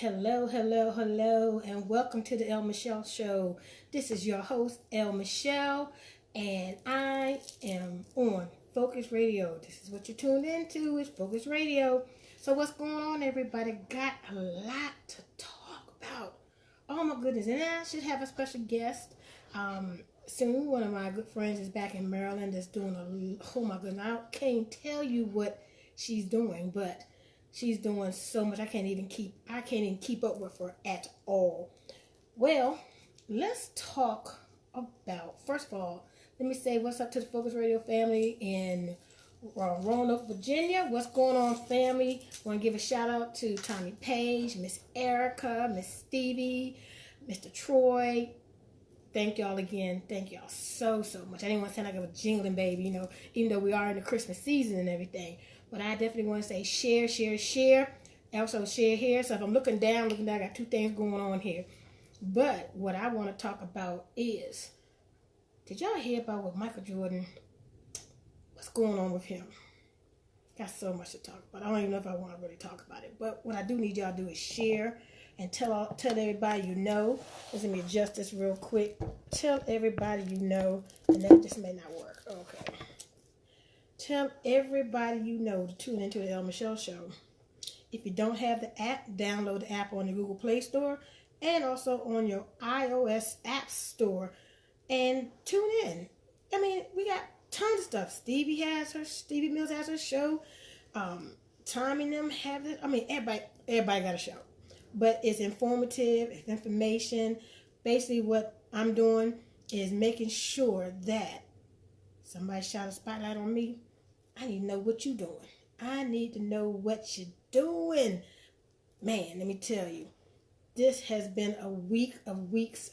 Hello, hello, hello, and welcome to the El Michelle Show. This is your host, El Michelle, and I am on Focus Radio. This is what you're tuned into, is Focus Radio. So what's going on, everybody? Got a lot to talk about. Oh my goodness, and I should have a special guest soon. One of my good friends is back in Maryland that's doing oh my goodness, I can't tell you what she's doing, but she's doing so much I can't even keep up with her at all. Well, let's talk about, first of all, let me say what's up to the Focus Radio family in Roanoke, Virginia. What's going on, family? I want to give a shout out to Tommy Page, Miss Erica, Miss Stevie, Mr. Troy. Thank y'all again. Thank y'all so much. I didn't want to sound like I was jingling, baby, even though we are in the Christmas season and everything. But I definitely want to say share. Also share here. So if I'm looking down, I got two things going on here. But what I want to talk about is, did y'all hear about what Michael Jordan, what's going on with him? Got so much to talk about. I don't even know if I want to really talk about it. But what I do need y'all to do is share and tell everybody you know. Let me adjust this real quick. Tell everybody you know, and that just may not work. Okay. Tell everybody you know to tune into the El Michelle Show. If you don't have the app, download the app on the Google Play Store and also on your iOS App Store and tune in. I mean, we got tons of stuff. Stevie Mills has her show. Tommy and them have it. I mean, everybody got a show. But it's informative, it's information. Basically, what I'm doing is making sure that somebody shot a spotlight on me. I need to know what you're doing. I need to know what you're doing. Man, let me tell you, this has been a week of weeks.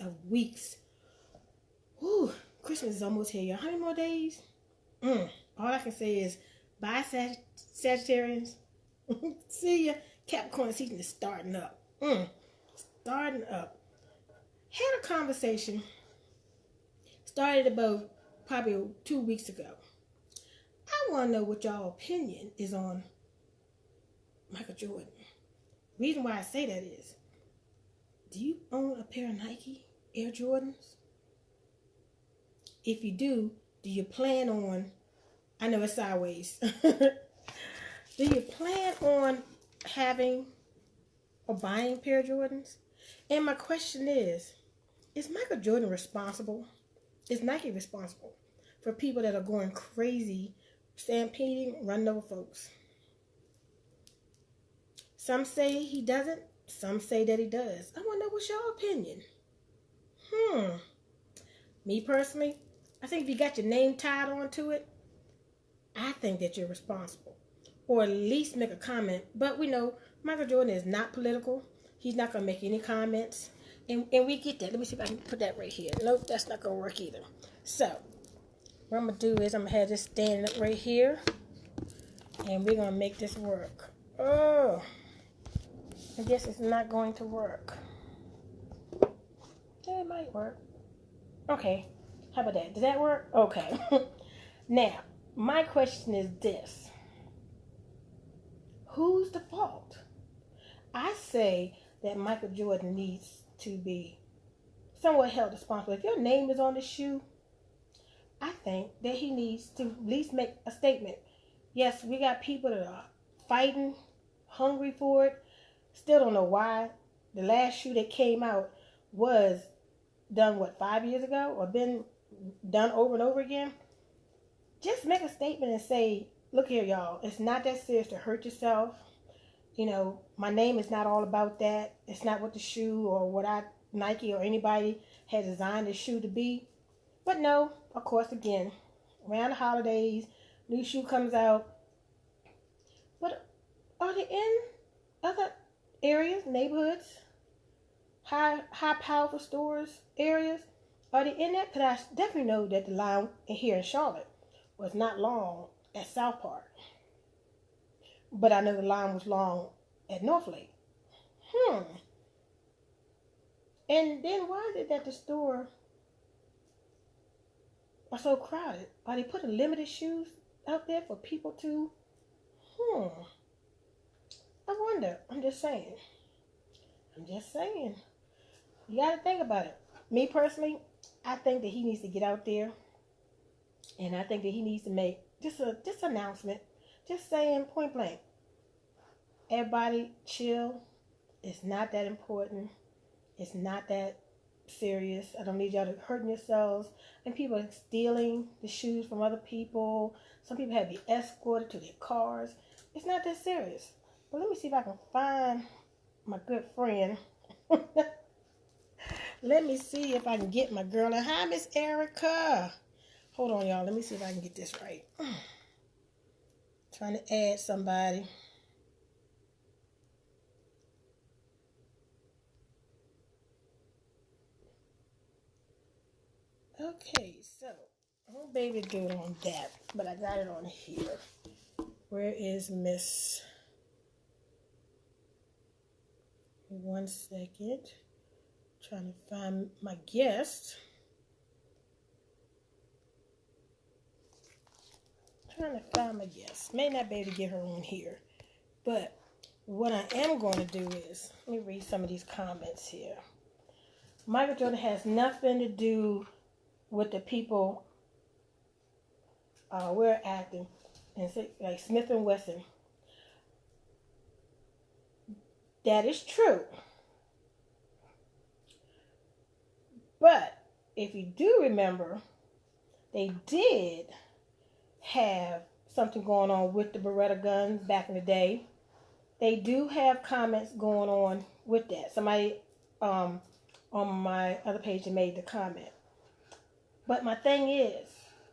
Whew, Christmas is almost here, y'all. How many more days? All I can say is, bye, Sagittarians. See ya. Capricorn season is starting up. Starting up. Had a conversation. Started about probably 2 weeks ago. I want to know what y'all opinion is on Michael Jordan. Reason why I say that is, do you own a pair of Nike Air Jordans? If you do you plan on, I know it's sideways, do you plan on having or buying a pair of Jordans? And my question is Michael Jordan responsible? Is Nike responsible for people that are going crazy, stampeding, running over folks? Some say he doesn't. Some say that he does. I want to know what's your opinion. Me personally, I think if you got your name tied onto it, I think that you're responsible. Or at least make a comment. But we know Michael Jordan is not political. He's not going to make any comments. And we get that. Let me see if I can put that right here. Nope, that's not going to work either. So, what I'm going to do is I'm going to have this standing up right here. And we're going to make this work. Oh, I guess it's not going to work. Yeah, it might work. Okay, how about that? Does that work? Okay. Now, my question is this. Who's the fault? I say that Michael Jordan needs to be somewhat held responsible. If your name is on the shoe, I think that he needs to at least make a statement. Yes, we got people that are fighting, hungry for it. Still don't know why. The last shoe that came out was done, 5 years ago? Or been done over and over again? Just make a statement and say, look here, y'all. It's not that serious to hurt yourself. My name is not all about that. It's not what the shoe or what Nike or anybody has designed the shoe to be. But no, of course, again, around the holidays, new shoe comes out. But are they in other areas, neighborhoods, high powerful stores, areas? Are they in that? Because I definitely know that the line here in Charlotte was not long at South Park. But I know the line was long at North Lake. And then why is it that the store are so crowded? Are they putting limited shoes out there for people to? I wonder. I'm just saying. I'm just saying. You got to think about it. Me personally, I think that he needs to get out there, and I think that he needs to make just announcement, just saying point blank, everybody chill. It's not that important. It's not that serious. I don't need y'all to hurting yourselves. And people are stealing the shoes from other people. Some people have to be escorted to their cars. It's not that serious. But let me see if I can find my good friend. Let me see if I can get my girl. And hi, Miss Erica. Hold on, y'all. Let me see if I can get this right. Trying to add somebody. Okay, so I won't be able to do it on that, but I got it on here. Where is Miss? 1 second. Trying to find my guest. Trying to find my guest. May not be able to get her on here, but what I am going to do is, let me read some of these comments here. Michael Jordan has nothing to do with the people we're acting, and like Smith and Wesson. That is true. But if you do remember, they did have something going on with the Beretta guns back in the day. They do have comments going on with that. Somebody on my other page made the comment. But my thing is,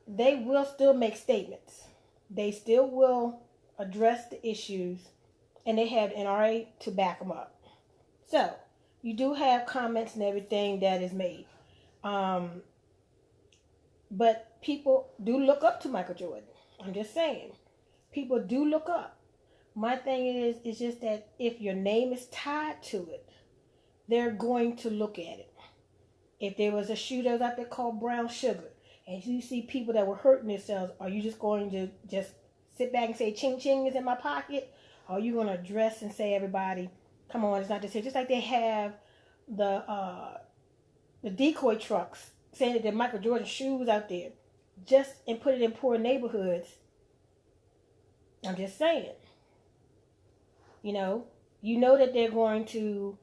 they will still make statements. They still will address the issues, and they have NRA to back them up. So, you do have comments and everything that is made. But people do look up to Michael Jordan. I'm just saying. People do look up. My thing is just that if your name is tied to it, they're going to look at it. If there was a shooter out there called Brown Sugar, and you see people that were hurting themselves, are you just going to just sit back and say, ching ching is in my pocket? Or are you going to address and say, everybody, come on, it's not this here. Just like they have the decoy trucks saying that there are Michael Jordan shoes out there, just and put it in poor neighborhoods. I'm just saying. You know that they're going to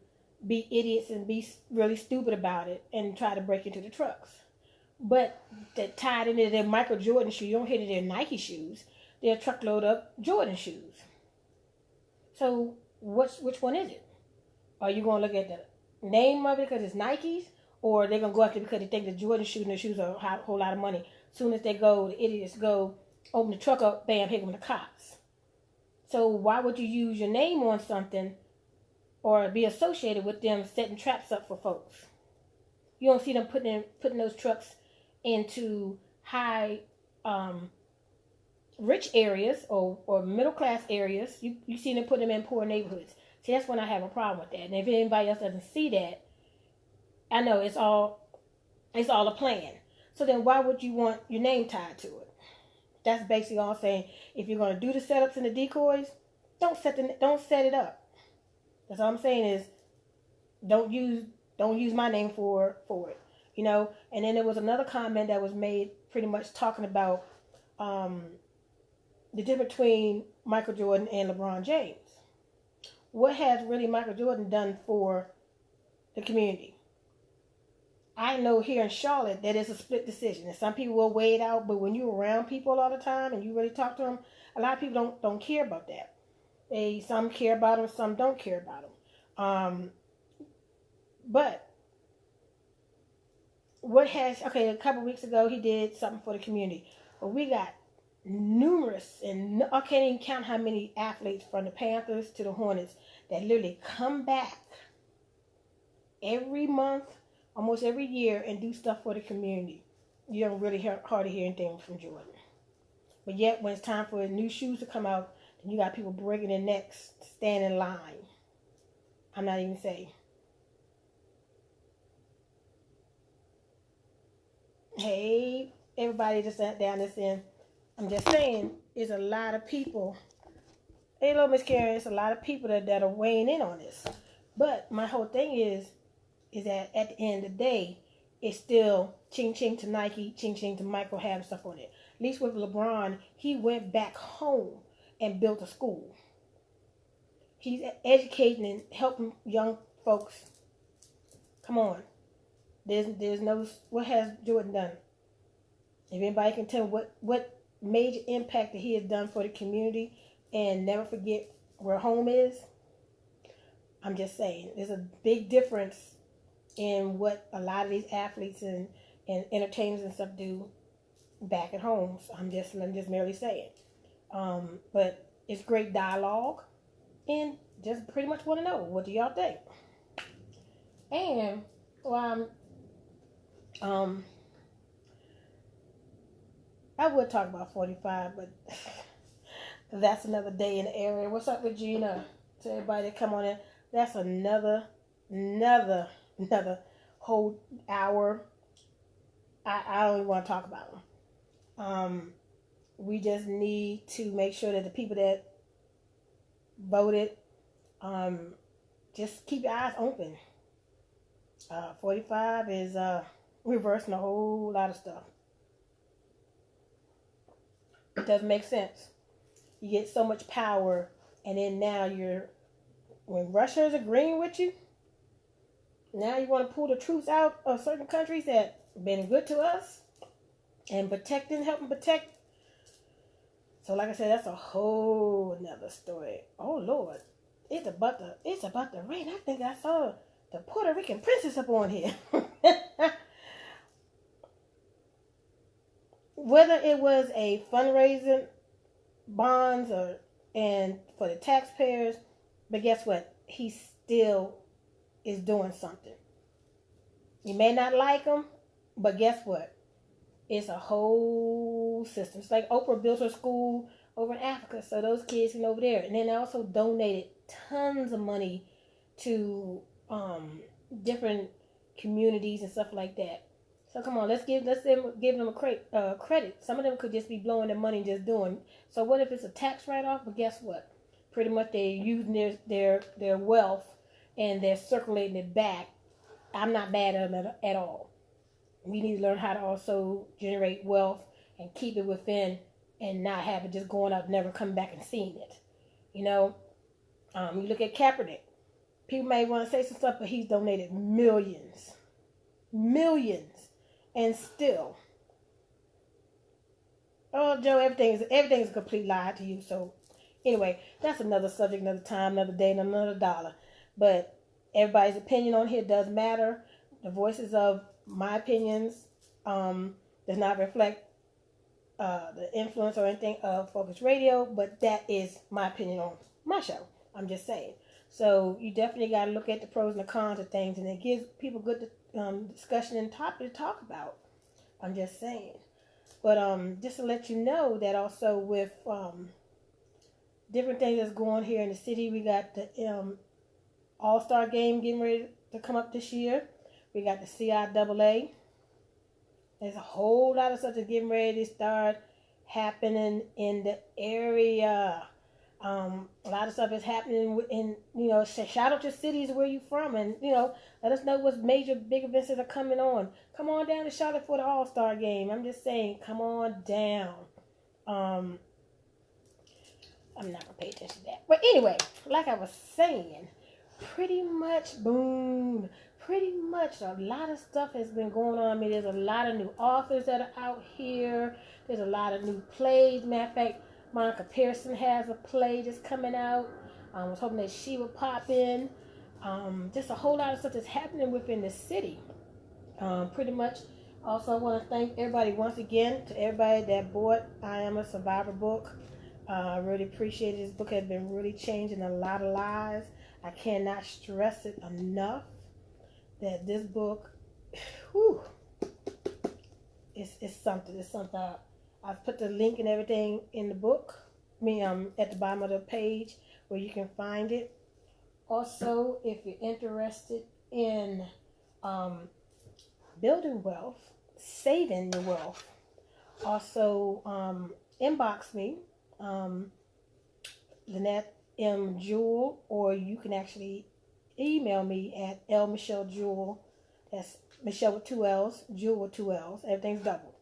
be idiots and be really stupid about it and try to break into the trucks. But that tied into their Michael Jordan shoes, you don't hit it their Nike shoes. They're a truckload of Jordan shoes. So which one is it? Are you going to look at the name of it because it's Nikes? Or they're going to go after it because they think the Jordan shoes and their shoes are a whole lot of money. As soon as they go, the idiots go, open the truck up, bam, here come the cops. So why would you use your name on something or be associated with them setting traps up for folks? You don't see them putting those trucks into high, rich areas or middle class areas. You see them put them in poor neighborhoods. See, that's when I have a problem with that. And if anybody else doesn't see that, I know it's all a plan. So then why would you want your name tied to it? That's basically all I'm saying. If you're going to do the setups and the decoys, don't set it up. That's all I'm saying is don't use my name for it. And then there was another comment that was made pretty much talking about the difference between Michael Jordan and LeBron James. What has really Michael Jordan done for the community? I know here in Charlotte that it's a split decision, and some people will weigh it out. But when you're around people all the time and you really talk to them, a lot of people don't care about that. Some care about them, some don't care about them. But a couple weeks ago he did something for the community, but we got numerous, and I can't even count how many athletes from the Panthers to the Hornets that literally come back every month, almost every year, and do stuff for the community. You don't really hardly hear anything from Jordan. But yet, when it's time for new shoes to come out, then you got people breaking their necks to stand in line. I'm not even saying. Hey, everybody just sat down this in. I'm just saying, there's a lot of people. Hey, hello, Miss Karen. It's a lot of people that are weighing in on this. But my whole thing is that at the end of the day, it's still ching ching to Nike, ching ching to Michael having stuff on it. At least with LeBron, he went back home and built a school. He's educating and helping young folks. Come on. There's no, what has Jordan done? If anybody can tell what major impact that he has done for the community and never forget where home is, I'm just saying. There's a big difference in what a lot of these athletes and entertainers and stuff do back at home. So I'm just merely saying. But it's great dialogue, and just pretty much want to know, what do y'all think? And I would talk about 45, but that's another day in the area. What's up, Regina? To everybody that come on in, that's another whole hour. I don't even want to talk about them. We just need to make sure that the people that voted, just keep your eyes open. 45 is reversing a whole lot of stuff. It doesn't make sense. You get so much power, and then now when Russia is agreeing with you, now you want to pull the troops out of certain countries that have been good to us and helping protect. So like I said, that's a whole nother story. Oh Lord, it's about to rain. I think I saw the Puerto Rican princess up on here. Whether it was a fundraising bonds and for the taxpayers, but guess what? He still is doing something. You may not like him, but guess what? It's a whole system. It's like Oprah built her school over in Africa, so those kids can over there. And then they also donated tons of money to different communities and stuff like that. So come on, let's give them a credit. Some of them could just be blowing their money and just doing. So what if it's a tax write-off? But guess what? Pretty much they're using their wealth and they're circulating it back. I'm not mad at them at all. We need to learn how to also generate wealth and keep it within and not have it just going up, never coming back and seeing it. You know, you look at Kaepernick. People may want to say some stuff, but he's donated millions. And still, oh Joe, everything is a complete lie to you. So anyway, that's another subject, another time, another day, and another dollar. But everybody's opinion on here does matter. The voices of my opinions does not reflect the influence or anything of Focus Radio, but that is my opinion on my show. I'm just saying. So you definitely got to look at the pros and the cons of things, and it gives people good discussion and topic to talk about. I'm just saying. But just to let you know that also with different things that's going on here in the city, we got the All-Star game getting ready to come up this year. We got the CIAA. There's a whole lot of stuff that's getting ready to start happening in the area. A lot of stuff is happening in, shout out to cities where you from, and, let us know what major big events that are coming on. Come on down to Charlotte for the All-Star game. I'm just saying, come on down. I'm not going to pay attention to that. But anyway, like I was saying, pretty much a lot of stuff has been going on. I mean, there's a lot of new authors that are out here. There's a lot of new plays. Matter of fact, Monica Pearson has a play that's coming out. I was hoping that she would pop in. Just a whole lot of stuff that's happening within the city. Pretty much. Also, I want to thank everybody once again, to everybody that bought I Am a Survivor book. I really appreciate it. This book has been really changing a lot of lives. I cannot stress it enough that this book, it's something. It's something. I've put the link and everything in the book. At the bottom of the page where you can find it. Also, if you're interested in building wealth, saving your wealth, also inbox me, Lynette M. Jewell, or you can actually email me at L Michelle Jewel. That's Michelle with two L's, Jewel with two L's. Everything's doubled.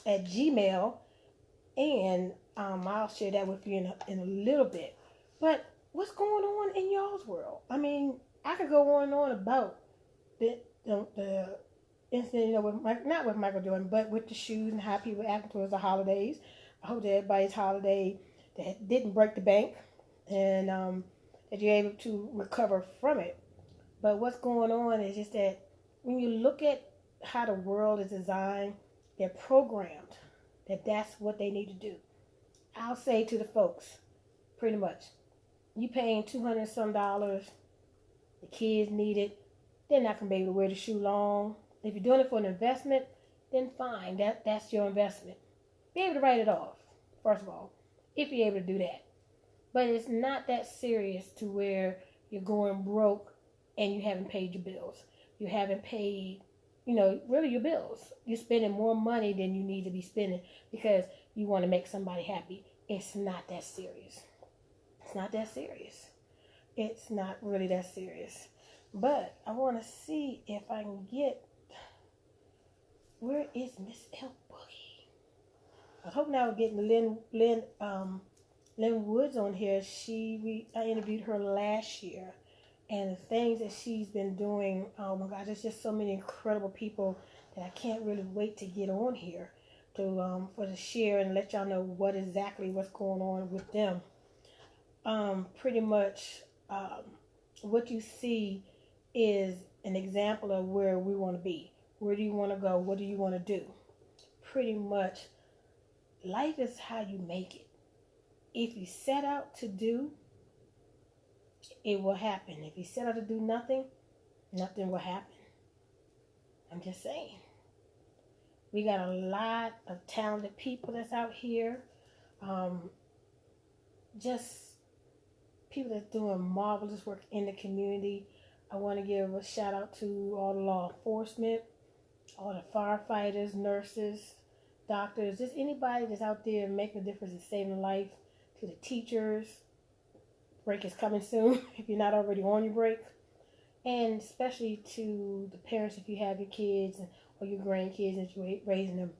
At Gmail, and I'll share that with you in a little bit. But what's going on in y'all's world? I mean, I could go on and on about the incident, not with Michael Jordan, but with the shoes and how people act towards the holidays. I hope that everybody's holiday that didn't break the bank, and that you're able to recover from it. But what's going on is just that when you look at how the world is designed, they're programmed that that's what they need to do. I'll say to the folks, pretty much, you paying $200 some dollars, the kids need it, they're not gonna be able to wear the shoe long. If you're doing it for an investment, then fine, that's your investment. Be able to write it off, first of all, if you're able to do that. But it's not that serious to where you're going broke and you haven't paid your bills. You haven't paid, really your bills. You're spending more money than you need to be spending because you want to make somebody happy. It's not that serious. It's not that serious. It's not really that serious. But I want to see if I can get, where is Miss L Boogie? I was hoping I would get Lynn Woods on here. I interviewed her last year, and the things that she's been doing. Oh my gosh, there's just so many incredible people that I can't really wait to get on here to share and let y'all know what's going on with them. Pretty much, what you see is an example of where we want to be. Where do you want to go? What do you want to do? Pretty much, life is how you make it. If you set out to do, it will happen. If you set out to do nothing, nothing will happen. I'm just saying. We got a lot of talented people that's out here. Just people that's doing marvelous work in the community. I want to give a shout out to all the law enforcement, all the firefighters, nurses, doctors, just anybody that's out there making a difference in saving life. To the teachers, break is coming soon if you're not already on your break. And especially to the parents if you have your kids or your grandkids and you're raising them.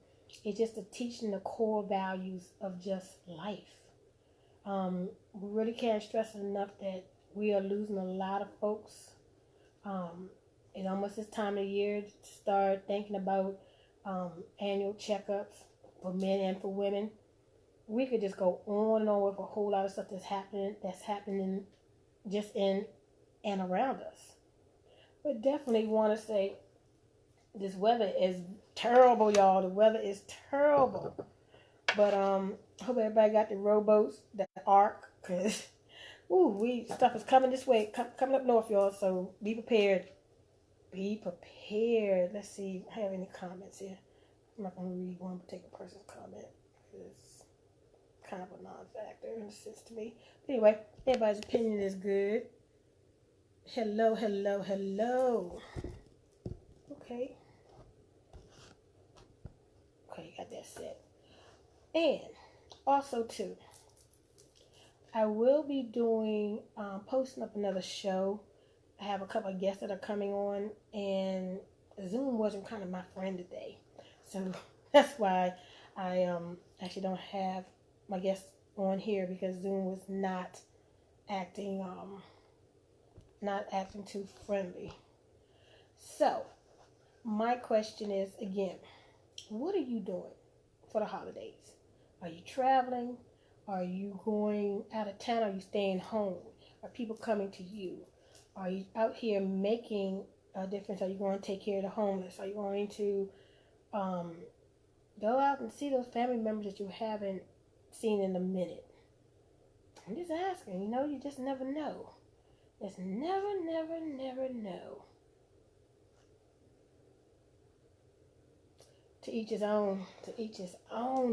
It's just a teaching the core values of just life. We really can't stress enough that we are losing a lot of folks. It's almost this time of year to start thinking about annual checkups for men and for women. We could just go on and on with a whole lot of stuff that's happening just in and around us. But definitely want to say this weather is terrible, y'all. The weather is terrible. But I hope everybody got the rowboats, the ark, because stuff is coming this way, coming up north, y'all. So be prepared. Be prepared. Let's see if I have any comments here. I'm not going to read one particular person's comment because it's kind of a non-factor in a sense to me. But anyway, everybody's opinion is good. Hello. Okay, got that set. And also too, I will be doing posting up another show. I have a couple of guests that are coming on, and Zoom wasn't kind of my friend today, so that's why I actually don't have my guests on here, because Zoom was not acting too friendly. So my question is, again, what are you doing for the holidays? Are you traveling? Are you going out of town? Are you staying home? Are people coming to you? Are you out here making a difference? Are you going to take care of the homeless? Are you going to go out and see those family members that you haven't seen in a minute? I'm just asking, you just never know. Just never know. To each his own.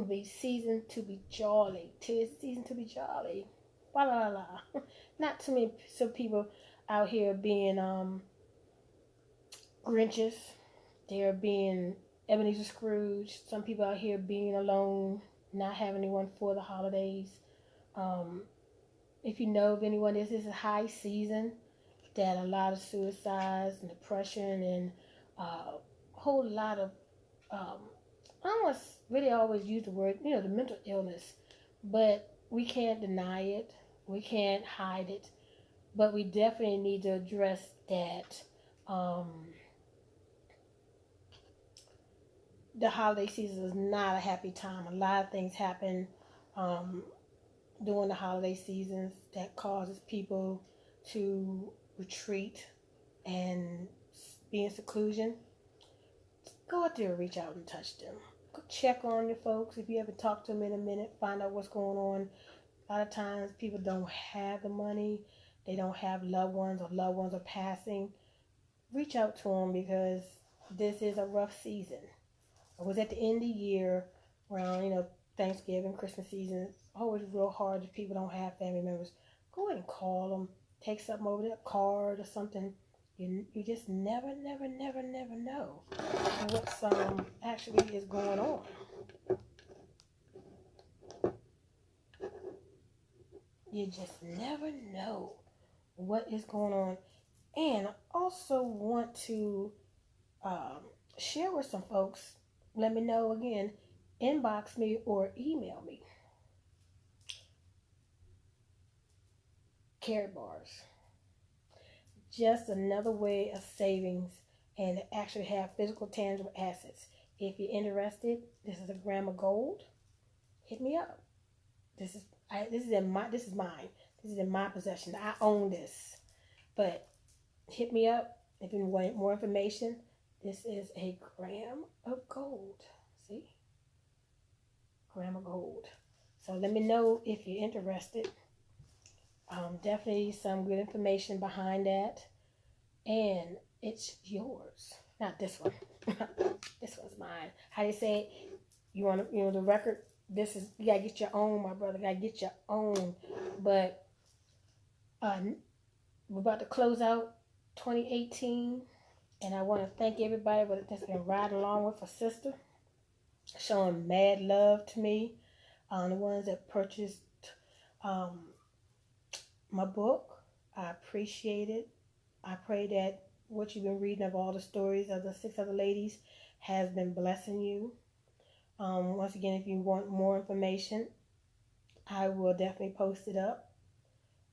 Be seasoned to be jolly. 'Tis season to be jolly. La la la. Not too many some people out here being Grinches. They're being Ebenezer Scrooge. Some people out here being alone, not having anyone for the holidays. If you know of anyone, this is a high season. that a lot of suicides and depression and a whole lot of, I don't want to really always use the word, the mental illness, but we can't deny it. We can't hide it. But we definitely need to address that. The holiday season is not a happy time. A lot of things happen um, during the holiday seasons that causes people to retreat and be in seclusion. Go out there and reach out and touch them. Go check on your folks. If you haven't talked to them in a minute, find out what's going on. A lot of times people don't have the money. They don't have loved ones, or loved ones are passing. Reach out to them, because this is a rough season. It was at the end of the year, around, Thanksgiving, Christmas season. It's always real hard if people don't have family members. Go ahead and call them. Take something over there, card or something. You just never know what's actually is going on. You just never know what is going on. And I also want to share with some folks. Let me know again. Inbox me or email me. Carrot bars. Just another way of savings and actually have physical, tangible assets. If you're interested, this is a gram of gold. Hit me up. This is mine. This is in my possession. I own this. But hit me up if you want more information. This is a gram of gold. See? Gram of gold. So let me know if you're interested. Definitely some good information behind that. And it's yours. Not this one. This one's mine. How do you say it? You want the record? You gotta get your own, my brother. You gotta get your own. But we're about to close out 2018. And I want to thank everybody that's been riding along with a sister, showing mad love to me. The ones that purchased my book, I appreciate it. I pray that what you've been reading of all the stories of the 6 other ladies has been blessing you. Once again, if you want more information, I will definitely post it up.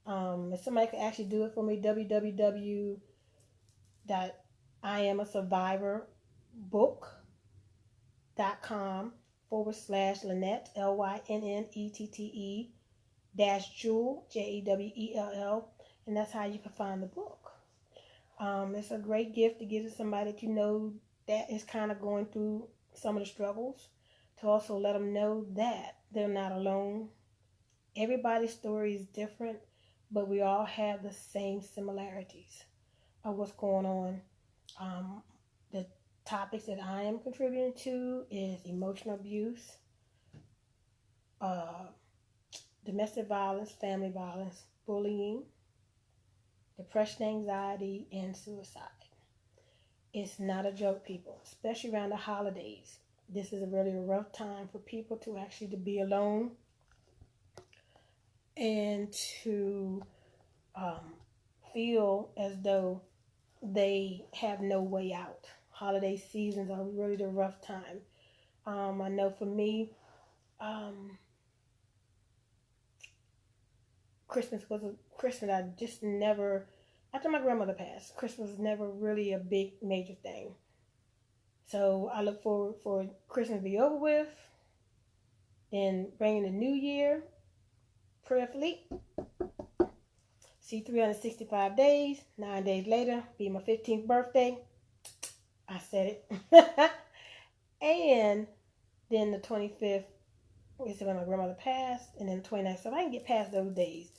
If somebody could actually do it for me, www.IamASurvivorBook.com/Lynette, LYNNETTE-Jewell, JEWELL, and that's how you can find the book. It's a great gift to give to somebody that you know that is kind of going through some of the struggles, to also let them know that they're not alone. Everybody's story is different, but we all have the same similarities of what's going on. The topics that I am contributing to is emotional abuse, domestic violence, family violence, bullying, depression, anxiety, and suicide. It's not a joke, people, especially around the holidays. This is really a rough time for people to be alone and to feel as though they have no way out. Holiday seasons are really the rough time. I know for me, Christmas I just never, after my grandmother passed, Christmas was never really a big major thing. So I look forward for Christmas to be over with, then bringing the new year, prayerfully. See 365 days, 9 days later, be my 15th birthday. I said it. And then the 25th, is when my grandmother passed, and then the 29th. So if I can get past those days,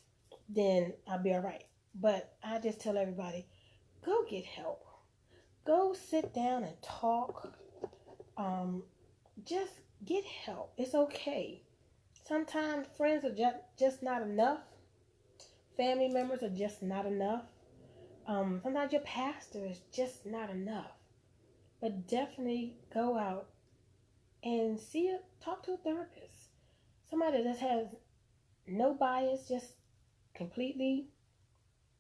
then I'll be all right. But I just tell everybody, go get help. Go sit down and talk. Just get help. It's okay. Sometimes friends are just not enough. Family members are just not enough. Sometimes your pastor is just not enough. But definitely go out and talk to a therapist. Somebody that has no bias, just completely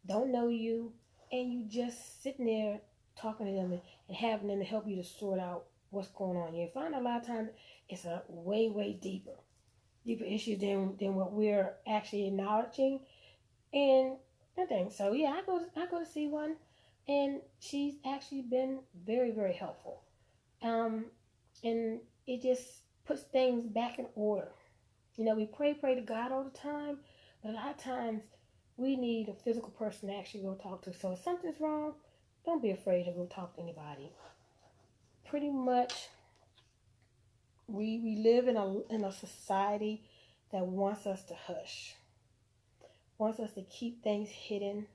don't know you, and you just sitting there talking to them and having them to help you to sort out what's going on. You find a lot of times it's a way deeper issue than what we're actually acknowledging. And I think so. Yeah, I go to see one, and she's actually been very helpful. Um, and it just puts things back in order. You know, we pray to God all the time, but a lot of times we need a physical person to actually go talk to. So if something's wrong, don't be afraid to go talk to anybody. Pretty much, we live in a society that wants us to hush, wants us to keep things hidden.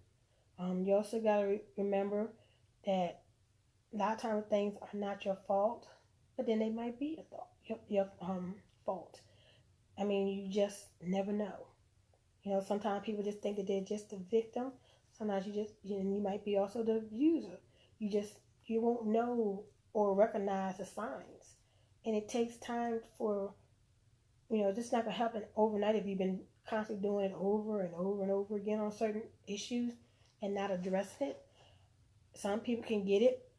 You also got to remember that a lot of times things are not your fault, but then they might be your fault. I mean, you just never know. You know, sometimes people just think that they're just the victim. Sometimes you might be also the abuser. You won't know or recognize the signs, and it takes time for, this is not gonna happen overnight if you've been constantly doing it over and over and over again on certain issues and not addressing it. Some people can get it,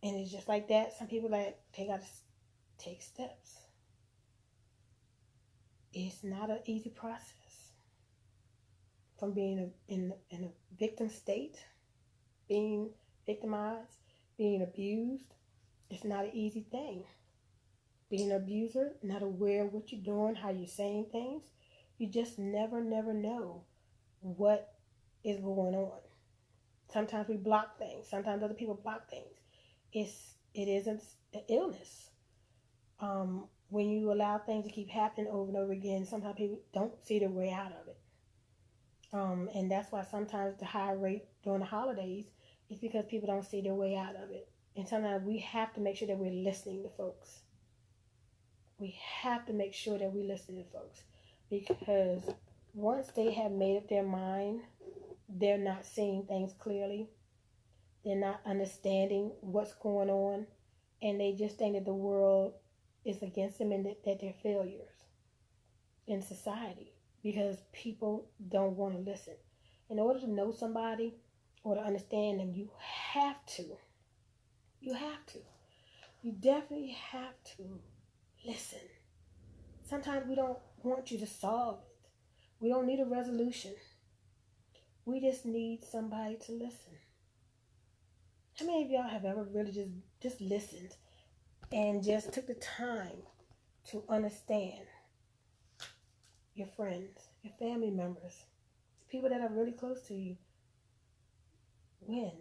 and it's just like that. Some people they gotta take steps. It's not an easy process. From being in a victim state, being victimized, being abused, it's not an easy thing. Being an abuser, not aware of what you're doing, how you're saying things, you just never know what is going on. Sometimes we block things. Sometimes other people block things. It isn't an illness. When you allow things to keep happening over and over again, sometimes people don't see their way out of it. And that's why sometimes the high rate during the holidays is because people don't see their way out of it. And sometimes we have to make sure that we're listening to folks. We have to make sure that we listen to folks, because once they have made up their mind, they're not seeing things clearly. They're not understanding what's going on, and they just think that the world is against them and that they're failures in society, because people don't want to listen. In order to know somebody or to understand them, you have to. You definitely have to listen. Sometimes we don't want you to solve it. We don't need a resolution. We just need somebody to listen. How many of y'all have ever really just listened and just took the time to understand your friends, your family members, people that are really close to you? When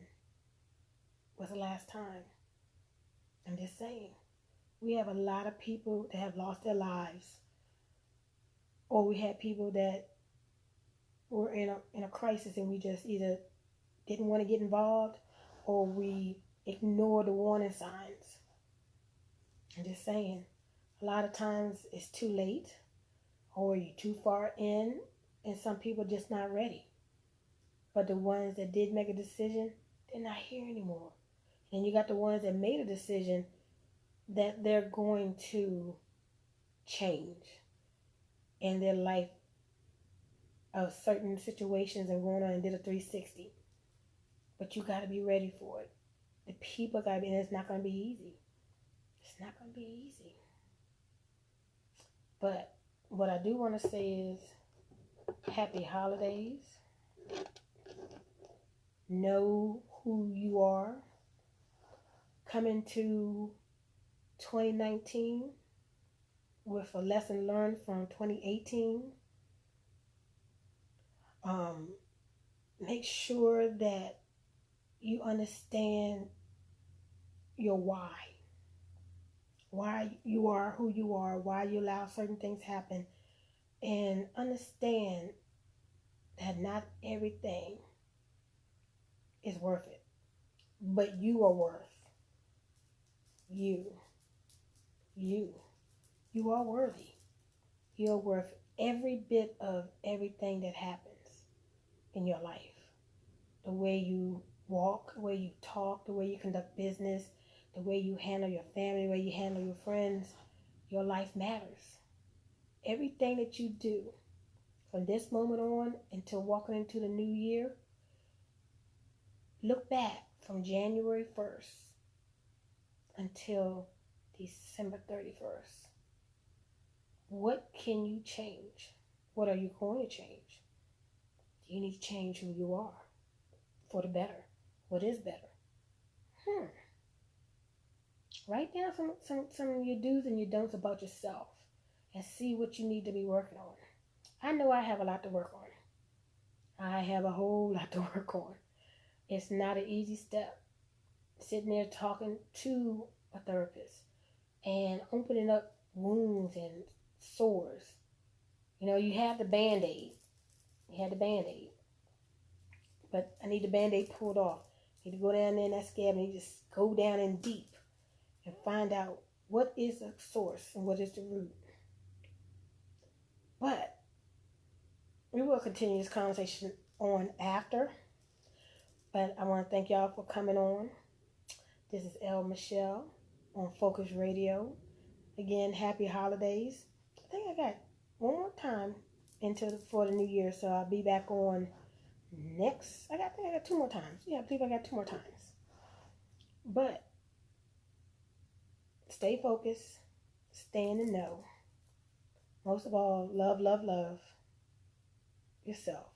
was the last time? I'm just saying. We have a lot of people that have lost their lives, or we had people that were in a crisis and we just either didn't want to get involved or we ignored the warning signs. I'm just saying, a lot of times it's too late, or you're too far in, and some people are just not ready. But the ones that did make a decision, they're not here anymore. And you got the ones that made a decision that they're going to change in their life of certain situations and going on and did a 360. But you got to be ready for it. The people got to be, and it's not going to be easy. It's not going to be easy. But what I do want to say is happy holidays. Know who you are. Coming to 2019 with a lesson learned from 2018. Make sure that you understand your why you are who you are, why you allow certain things happen, and understand that not everything is worth it, but you are worth you are worthy. You're worth every bit of everything that happens in your life. The way you walk, the way you talk, the way you conduct business, the way you handle your family, the way you handle your friends. Your life matters. Everything that you do from this moment on until walking into the new year, Look back from January 1st until December 31st. What can you change? What are you going to change? You need to change who you are for the better. What is better? Write down some of your do's and your don'ts about yourself and see what you need to be working on. I know I have a lot to work on. I have a whole lot to work on. It's not an easy step. Sitting there talking to a therapist and opening up wounds and sores. You know, you have the Band-Aid. But I need the Band-Aid pulled off. I need to go down there in that scab and just go down in deep and find out what is the source and what is the root. But we will continue this conversation on after. But I want to thank y'all for coming on. This is El Michelle on Focus Radio. Again, happy holidays. I think I got one more time for the new year, so I'll be back on next. I think I got 2 more times. Yeah, I believe I got 2 more times. But stay focused. Stay in the know. Most of all, love yourself.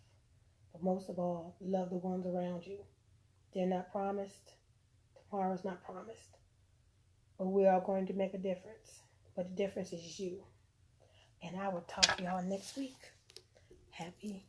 But most of all, love the ones around you. They're not promised. Tomorrow's not promised. But we are going to make a difference. But the difference is you. And I will talk to y'all next week. Happy.